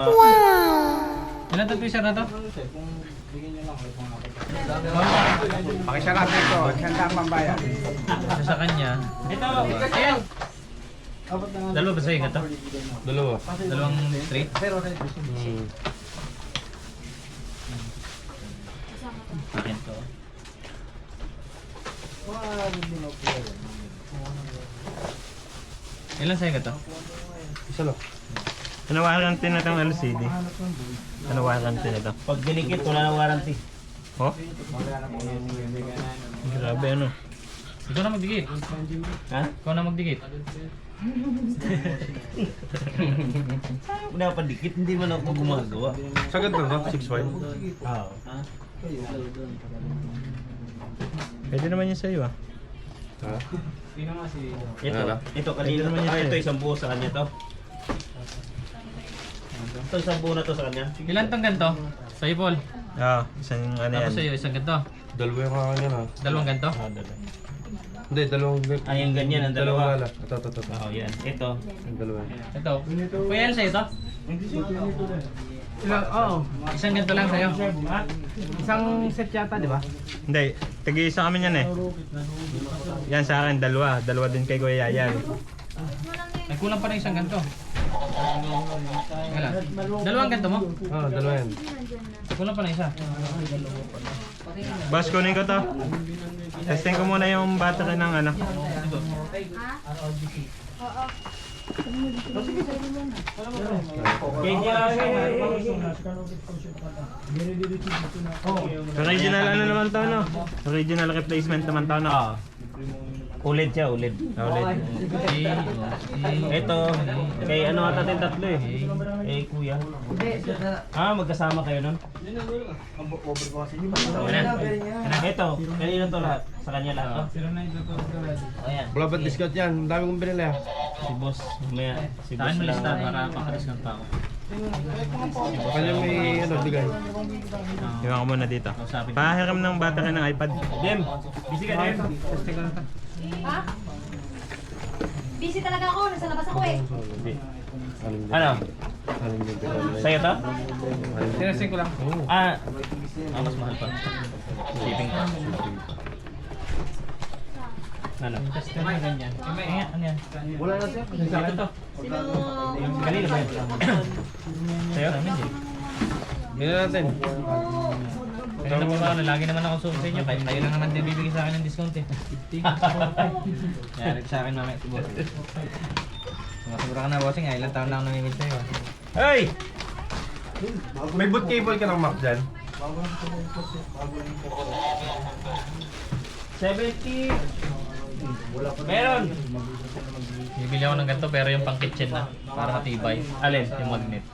Ilan to pisa na to? Pakisarap ito, siyang pambayad. Isa sa kanya. Ito! Ayan! Dalawa ba sa'yo nga to? Dalawa. Dalawang straight? Akin to. Ilan sa'yo nga to? Isa lang. Ano warranty na itong LCD? Ano warranty na ito? Pag dinikit, wala na warranty. Oh? Grabe ano. Ikaw na magdikit. Ha? Ikaw na magdikit. Wala pa dikit, hindi man ako gumagawa. Sagad na ba? 6'5"? Oo. Pwede naman yun sa'yo ah. Ha? Ito, Wala. ito kanina Pwede naman yun ito sa'yo. isang buo sa kanya to. Ito isang buo na to sa kanya. Ilan tong ganito? Sa'yo, Paul. Ah, isang ano yan. Tapos sa'yo, isang ganito. Dalawa yung kanya na. Dalawang ganito. Hindi, dalawang... Ah, yung ganyan, ang Dalawang dalawa. wala. Ito. Oo, yan. Ito. Ang dalawa. Ito. Kuya, ilan sa'yo to? Oo. Isang ganito lang sa'yo. Isang set yata, di ba? Hindi, tagi-isa kami yan eh. Yan sa akin, dalawa. Dalawa din kay Kuya Yayan. Nagkulang pa na isang ganito. Wala. Dalawang ganito mo? Ah, dalawa yan. Kulang pa na isa. Boss, kunin ko to. Testing ko muna yung battery ng ano. Original ano naman to no? Original replacement naman to no? OLED siya, OLED. Ulit. Ito, kay ano ata din tatlo eh. Eh, kuya. Ah, magkasama kayo nun? Ito, kanino to lahat? Sa kanya lahat to? Ayan. Wala ba discount yan? Ang dami kong binili ah. Si boss, maya. Si boss Saan mo lang. lista para paka-discount pa ako? Kanya may ano, bigay. Iwan ko muna dito. Kausapin ko. Pahiram ng battery ng iPad. Dem, busy ka Dem. Ha? Busy talaga ako, nasa labas ako eh. Ano? Aling yung binili. Sa'yo to? Tinasing ko lang. Ah, Mas mahal pa. Shipping pa. ano? Customer na ganyan. Ano yan? Wala na siya. Ito to. Kanina ba yun? Sa'yo? Namin din. Bili natin. Kaya na pa lagi naman ako sa inyo. Kayo lang naman din bibigay sa akin ng discount eh. 50. Yari sa akin mamaya. Sumasura ka na bossing ah. Ilang taon na ako namimig sa'yo ah. Hey! May boot cable ka ng Mac dyan? 70! Meron! Bibili ako ng ganito pero yung pang kitchen na. Para matibay. Alin? Yung magnet.